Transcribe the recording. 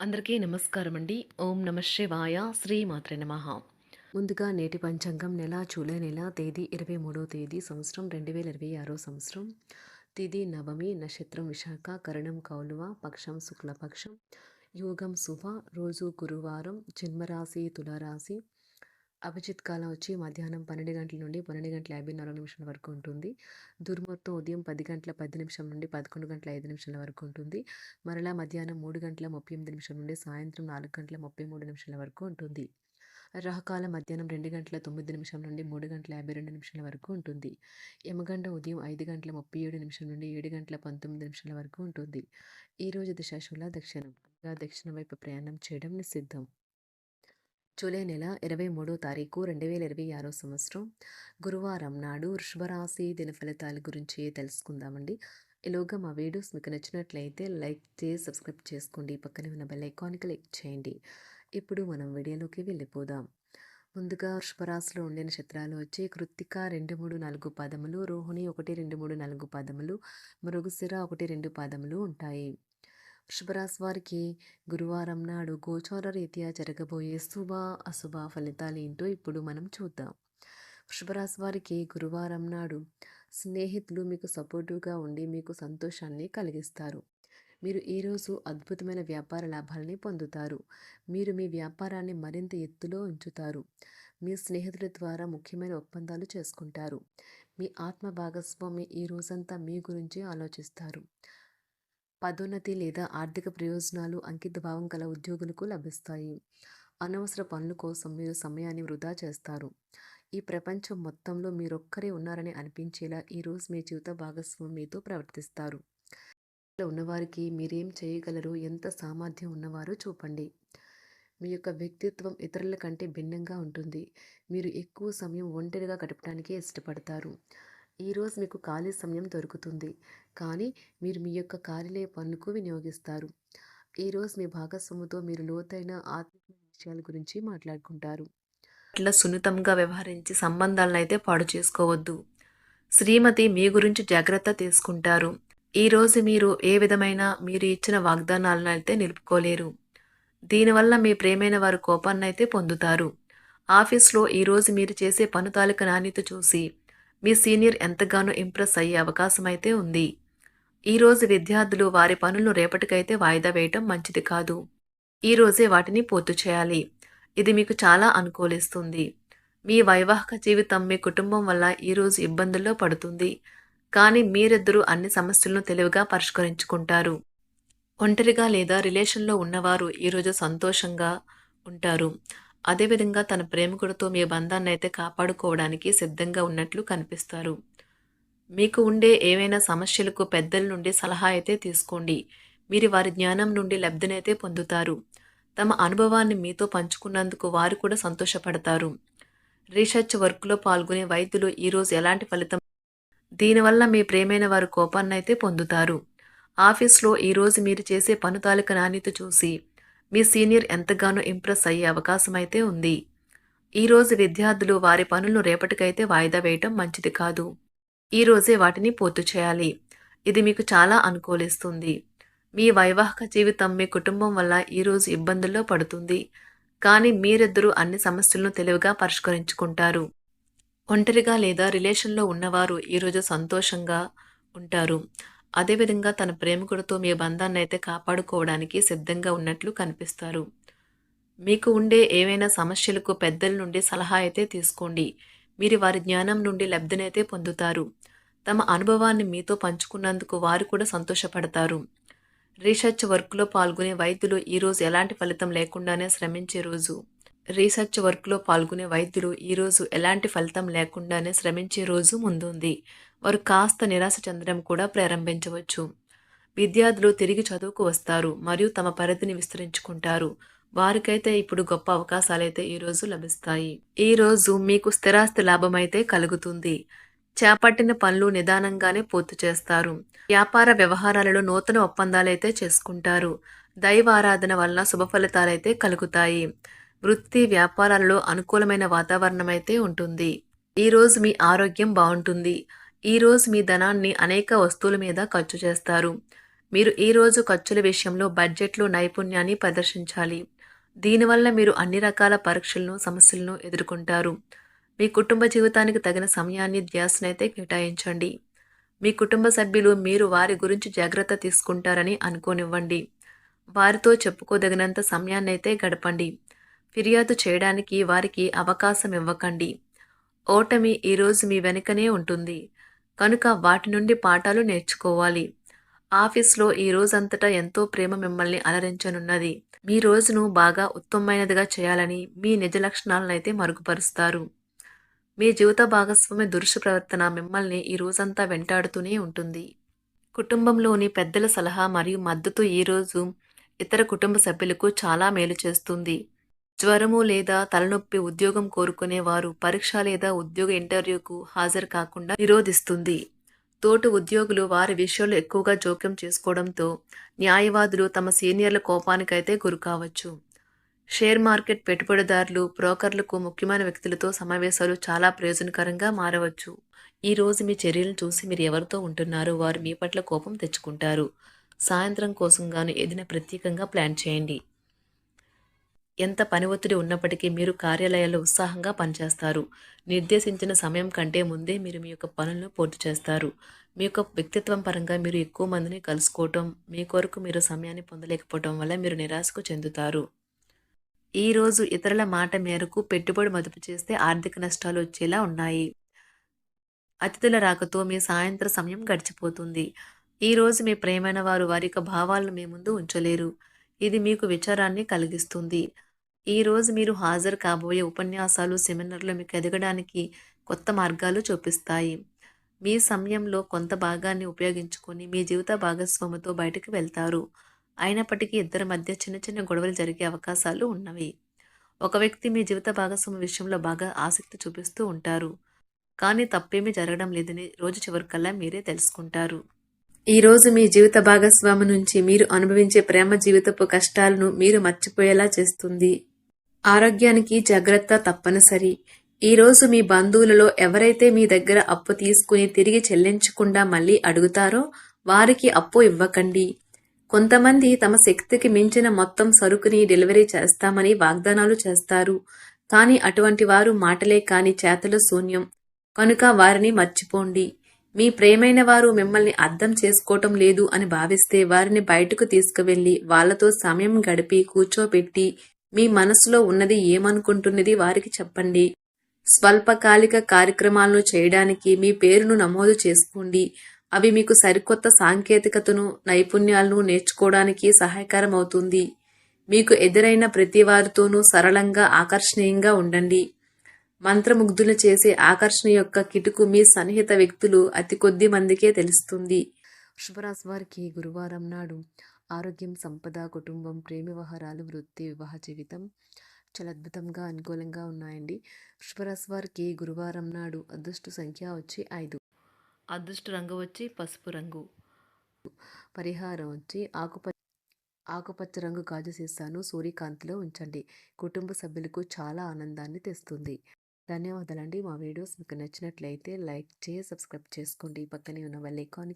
అందరికీ నమస్కారం అండి. ఓం నమ శివాయ. శ్రీమాత్రే నమః. ముందుగా నేటి పంచాంగం జూలై నెల తేదీ 23వ తేదీ సంవత్సరం 2026 సంవత్సరం. తిథి నవమి, నక్షత్రం విశాఖ, కరణం కౌలువ, పక్షం శుక్లపక్షం, యోగం శుభ, రోజు గురువారం, జన్మరాశి తులారాశి. అభిజిత్ కాలం వచ్చి మధ్యాహ్నం 12 గంటల నుండి 12:54 వరకు ఉంటుంది. దుర్ముహూర్తం ఉదయం 10:10 నుండి 11:05 వరకు ఉంటుంది. మరలా మధ్యాహ్నం 3:38 నుండి సాయంత్రం 4:33 వరకు ఉంటుంది. రాహుకాలం మధ్యాహ్నం 2:09 నుండి 3:52 వరకు ఉంటుంది. యమగండ ఉదయం 5:37 నుండి 7:19 వరకు ఉంటుంది. ఈరోజు దిశాశూల దక్షిణం, అనగా దక్షిణం వైపు ప్రయాణం చేయడం నిషిద్ధం. జూలై నెల 23వ తారీఖు 2026 సంవత్సరం గురువారం నాడు వృషభరాశి దిన ఫలితాల గురించి తెలుసుకుందామండి. ఈలోగా మా వీడియోస్ మీకు నచ్చినట్లయితే లైక్ చేసి సబ్స్క్రైబ్ చేసుకోండి. పక్కనే ఉన్న బెల్ ఐకాన్కి క్లిక్ చేయండి. ఇప్పుడు మనం వీడియోలోకి వెళ్ళిపోదాం. ముందుగా వృషభరాశిలో ఉండే నక్షత్రాలు వచ్చి కృత్తిక 2, 3, 4 పాదములు, రోహిణి 1, 2, 3, 4 పాదములు, మృగశిర 1, 2 పాదములు ఉంటాయి. వృషభరాశి వారికి గురువారం నాడు గోచార రీత్యా జరగబోయే శుభ అశుభ ఫలితాలు ఏంటో ఇప్పుడు మనం చూద్దాం. వృషభరాశి వారికి గురువారం నాడు స్నేహితులు మీకు సపోర్టివ్గా ఉండి మీకు సంతోషాన్ని కలిగిస్తారు. మీరు ఈరోజు అద్భుతమైన వ్యాపార లాభాలని పొందుతారు. మీరు మీ వ్యాపారాన్ని మరింత ఎత్తులో ఉంచుతారు. మీ స్నేహితుల ద్వారా ముఖ్యమైన ఒప్పందాలు చేసుకుంటారు. మీ ఆత్మ భాగస్వామి ఈ రోజంతా మీ గురించి ఆలోచిస్తారు. పదోన్నతి లేదా ఆర్థిక ప్రయోజనాలు అంకితభావం గల ఉద్యోగులకు లభిస్తాయి. అనవసర పనుల కోసం మీరు సమయాన్ని వృధా చేస్తారు. ఈ ప్రపంచం మొత్తంలో మీరొక్కరే ఉన్నారని అనిపించేలా ఈరోజు మీ జీవిత భాగస్వామి మీతో ప్రవర్తిస్తారు. ఉన్నవారికి మీరేం చేయగలరో, ఎంత సామర్థ్యం ఉన్నవారో చూపండి. మీ యొక్క వ్యక్తిత్వం ఇతరుల కంటే భిన్నంగా ఉంటుంది. మీరు ఎక్కువ సమయం ఒంటరిగా గడపడానికే ఇష్టపడతారు. ఈరోజు మీకు ఖాళీ సమయం దొరుకుతుంది, కానీ మీరు మీ యొక్క కార్యాలయ పనులకు వినియోగిస్తారు. ఈరోజు మీ భాగస్వామితో మీరు లోతైన ఆత్మీయ విషయాల గురించి మాట్లాడుకుంటారు. అట్లా సున్నితంగా వ్యవహరించి సంబంధాలను అయితే పాడు చేసుకోవద్దు. శ్రీమతి మీ గురించి జాగ్రత్త తీసుకుంటారు. ఈరోజు మీరు ఏ విధమైన మీరు ఇచ్చిన వాగ్దానాలను అయితే నిలుపుకోలేరు. దీనివల్ల మీ ప్రేమైన వారు కోపాన్నైతే పొందుతారు. ఆఫీస్లో ఈరోజు మీరు చేసే పను తాలూకు నాణ్యత చూసి మీ సీనియర్ ఎంతగానో ఇంప్రెస్ అయ్యే అవకాశం అయితే ఉంది. ఈరోజు విద్యార్థులు వారి పనులను రేపటికైతే వాయిదా వేయటం మంచిది కాదు. ఈరోజే వాటిని పూర్తి చేయాలి. ఇది మీకు చాలా అనుకూలిస్తుంది. మీ వైవాహిక జీవితం మీ కుటుంబం వల్ల ఈరోజు ఇబ్బందుల్లో పడుతుంది, కానీ మీరిద్దరూ అన్ని సమస్యలను తెలివిగా పరిష్కరించుకుంటారు. ఒంటరిగా లేదా రిలేషన్లో ఉన్నవారు ఈరోజు సంతోషంగా ఉంటారు. అదేవిధంగా తన ప్రేమికుడితో మీ బంధాన్ని అయితే కాపాడుకోవడానికి సిద్ధంగా ఉన్నట్లు కనిపిస్తారు. మీకు ఉండే ఏవైనా సమస్యలకు పెద్దల నుండి సలహా అయితే తీసుకోండి. మీరు వారి జ్ఞానం నుండి లబ్ధినైతే పొందుతారు. తమ అనుభవాన్ని మీతో పంచుకున్నందుకు వారు కూడా సంతోషపడతారు. రీసెర్చ్ వర్క్లో పాల్గొనే వైద్యులు ఈరోజు ఎలాంటి ఫలితం, దీనివల్ల మీ ప్రేమైన వారు కోపాన్నైతే పొందుతారు. ఆఫీస్లో ఈరోజు మీరు చేసే పను తాలూకు నాణ్యత చూసి మీ సీనియర్ ఎంతగానో ఇంప్రెస్ అయ్యే అవకాశం అయితే ఉంది. ఈరోజు విద్యార్థులు వారి పనులను రేపటికైతే వాయిదా వేయటం మంచిది కాదు. ఈరోజే వాటిని పూర్తి చేయాలి. ఇది మీకు చాలా అనుకూలిస్తుంది. మీ వైవాహిక జీవితం మీ కుటుంబం వల్ల ఈరోజు ఇబ్బందుల్లో పడుతుంది, కానీ మీరిద్దరూ అన్ని సమస్యలను తెలివిగా పరిష్కరించుకుంటారు. ఒంటరిగా లేదా రిలేషన్లో ఉన్నవారు ఈరోజు సంతోషంగా ఉంటారు. అదేవిధంగా తన ప్రేమికుడితో మీ బంధాన్ని అయితే కాపాడుకోవడానికి సిద్ధంగా ఉన్నట్లు కనిపిస్తారు. మీకు ఉండే ఏవైనా సమస్యలకు పెద్దల నుండి సలహా అయితే తీసుకోండి. మీరు వారి జ్ఞానం నుండి లబ్ధినైతే పొందుతారు. తమ అనుభవాన్ని మీతో పంచుకున్నందుకు వారు కూడా సంతోషపడతారు. రీసెర్చ్ వర్క్లో పాల్గొనే వైద్యులు ఈరోజు ఎలాంటి ఫలితం లేకుండానే శ్రమించే రోజు. రీసెర్చ్ వర్క్లో పాల్గొనే వైద్యులు ఈరోజు ఎలాంటి ఫలితం లేకుండానే శ్రమించే రోజు ముందుంది. వారు కాస్త నిరాశ చెందడం కూడా ప్రారంభించవచ్చు. విద్యార్థులు తిరిగి చదువుకు వస్తారు మరియు తమ పరిధిని విస్తరించుకుంటారు. వారికైతే ఇప్పుడు గొప్ప అవకాశాలైతే ఈరోజు లభిస్తాయి. ఈరోజు మీకు స్థిరాస్తి లాభమైతే కలుగుతుంది. చేపట్టిన పనులు నిదానంగానే పూర్తి చేస్తారు. వ్యాపార వ్యవహారాలలో నూతన ఒప్పందాలైతే చేసుకుంటారు. దైవ ఆరాధన వల్ల శుభ ఫలితాలైతే కలుగుతాయి. వృత్తి వ్యాపారాలలో అనుకూలమైన వాతావరణం అయితే ఉంటుంది. ఈరోజు మీ ఆరోగ్యం బాగుంటుంది. ఈరోజు మీ ధనాన్ని అనేక వస్తువుల మీద ఖర్చు చేస్తారు. మీరు ఈరోజు ఖర్చుల విషయంలో బడ్జెట్లో నైపుణ్యాన్ని ప్రదర్శించాలి. దీనివల్ల మీరు అన్ని రకాల పరీక్షలను, సమస్యలను ఎదుర్కొంటారు. మీ కుటుంబ జీవితానికి తగిన సమయాన్ని, ధ్యాసనైతే కేటాయించండి. మీ కుటుంబ సభ్యులు మీరు వారి గురించి జాగ్రత్త తీసుకుంటారని అనుకోనివ్వండి. వారితో చెప్పుకోదగినంత సమయాన్నైతే గడపండి. ఫిర్యాదు చేయడానికి వారికి అవకాశం ఇవ్వకండి. ఓటమి ఈరోజు మీ వెనుకనే ఉంటుంది. కనుక వాటి నుండి పాఠాలు నేర్చుకోవాలి. ఆఫీస్‌లో ఈ రోజంతటా ఎంతో ప్రేమ మిమ్మల్ని అలరించనున్నది. మీ రోజును బాగా ఉత్తమమైనదిగా చేయాలని మీ నిజ లక్షణాలనైతే మరుగుపరుస్తారు. మీ జీవిత భాగస్వామి దురుసు ప్రవర్తన మిమ్మల్ని ఈ రోజంతా వెంటాడుతూనే ఉంటుంది. కుటుంబంలోని పెద్దల సలహా మరియు మద్దతు ఈరోజు ఇతర కుటుంబ సభ్యులకు చాలా మేలు చేస్తుంది. జ్వరము లేదా తలనొప్పి ఉద్యోగం కోరుకునేవారు పరీక్ష లేదా ఉద్యోగ ఇంటర్వ్యూకు హాజరు కాకుండా నిరోధిస్తుంది. తోటి ఉద్యోగులు వారి విషయాల్లో ఎక్కువగా జోక్యం చేసుకోవడంతో న్యాయవాదులు తమ సీనియర్ల కోపానికైతే గురికావచ్చు. షేర్ మార్కెట్ పెట్టుబడిదారులు, బ్రోకర్లకు ముఖ్యమైన వ్యక్తులతో సమావేశాలు చాలా ప్రయోజనకరంగా మారవచ్చు. ఈ రోజు మీ చర్యలను చూసి మీరు ఎవరితో ఉంటున్నారో వారు మీ పట్ల కోపం తెచ్చుకుంటారు. సాయంత్రం కోసం గాను ఏదైనా ప్రత్యేకంగా ప్లాన్ చేయండి. ఎంత పని ఒత్తిడి ఉన్నప్పటికీ మీరు కార్యాలయాల్లో ఉత్సాహంగా పనిచేస్తారు. నిర్దేశించిన సమయం కంటే ముందే మీరు మీ యొక్క పనులను పూర్తి చేస్తారు. మీ యొక్క వ్యక్తిత్వం పరంగా మీరు ఎక్కువ మందిని కలుసుకోవటం, మీ కొరకు మీరు సమయాన్ని పొందలేకపోవటం వల్ల మీరు నిరాశకు చెందుతారు. ఈరోజు ఇతరుల మాట మేరకు పెట్టుబడి మదుపు చేస్తే ఆర్థిక నష్టాలు వచ్చేలా ఉన్నాయి. అతిథుల రాకతో మీ సాయంత్ర సమయం గడిచిపోతుంది. ఈరోజు మీ ప్రియమైన వారు వారి యొక్క భావాలను మీ ముందు ఉంచలేరు. ఇది మీకు విచారాన్ని కలిగిస్తుంది. ఈరోజు మీరు హాజరు కాబోయే ఉపన్యాసాలు, సెమినార్లు మీకు ఎదగడానికి కొత్త మార్గాలు చూపిస్తాయి. మీ సమయంలో కొంత భాగాన్ని ఉపయోగించుకొని మీ జీవిత భాగస్వామితో బయటకు వెళ్తారు. అయినప్పటికీ ఇద్దరి మధ్య చిన్న చిన్న గొడవలు జరిగే అవకాశాలు ఉన్నవి. ఒక వ్యక్తి మీ జీవిత భాగస్వామి విషయంలో బాగా ఆసక్తి చూపిస్తూ ఉంటారు. కానీ తప్పేమీ జరగడం లేదని రోజు చివరికల్లా మీరే తెలుసుకుంటారు. ఈరోజు మీ జీవిత భాగస్వామి నుంచి మీరు అనుభవించే ప్రేమ జీవితపు కష్టాలను మీరు మర్చిపోయేలా చేస్తుంది. ఆరోగ్యానికి జాగ్రత్త తప్పనిసరి. ఈరోజు మీ బంధువులలో ఎవరైతే మీ దగ్గర అప్పు తీసుకుని తిరిగి చెల్లించకుండా మళ్ళీ అడుగుతారో వారికి అప్పు ఇవ్వకండి. కొంతమంది తమ శక్తికి మించిన మొత్తం సరుకుని డెలివరీ చేస్తామని వాగ్దానాలు చేస్తారు. కానీ అటువంటి వారు మాటలే కాని చేతలు శూన్యం. కనుక వారిని మర్చిపోండి. మీ ప్రియమైన వారు మిమ్మల్ని అర్థం చేసుకోవటం లేదు అని భావిస్తే వారిని బయటకు తీసుకువెళ్ళి వాళ్లతో సమయం గడిపి కూర్చోబెట్టి మీ మనసులో ఉన్నది ఏమనుకుంటున్నది వారికి చెప్పండి. స్వల్పకాలిక కార్యక్రమాలను చేయడానికి మీ పేరును నమోదు చేసుకోండి. అవి మీకు సరికొత్త సాంకేతికతను, నైపుణ్యాలను నేర్చుకోవడానికి సహాయకరం అవుతుంది. మీకు ఎదురైన ప్రతి వారితోనూ సరళంగా, ఆకర్షణీయంగా ఉండండి. మంత్రముగ్ధులు చేసే ఆకర్షణ యొక్క కిటుకు మీ సన్నిహిత వ్యక్తులు అతి కొద్ది మందికే తెలుస్తుంది. శుభరాశి వారికి గురువారం నాడు ఆరోగ్యం, సంపద, కుటుంబం, ప్రేమ వ్యవహారాలు, వృత్తి, వివాహ జీవితం చాలా అద్భుతంగా అనుకూలంగా ఉన్నాయండి. వృషభరాశి వారికి గురువారం నాడు అదృష్ట సంఖ్య వచ్చి 5. అదృష్ట రంగు వచ్చి పసుపు రంగు. పరిహారం వచ్చి ఆకుపచ్చ రంగు గాజు సీసాను సూర్యకాంతిలో ఉంచండి. కుటుంబ సభ్యులకు చాలా ఆనందాన్ని తెస్తుంది. ధన్యవాదాలండి. మా వీడియోస్ మీకు నచ్చినట్లయితే లైక్ చేసి సబ్స్క్రైబ్ చేసుకోండి. పక్కనే ఉన్న బెల్ ఐకాన్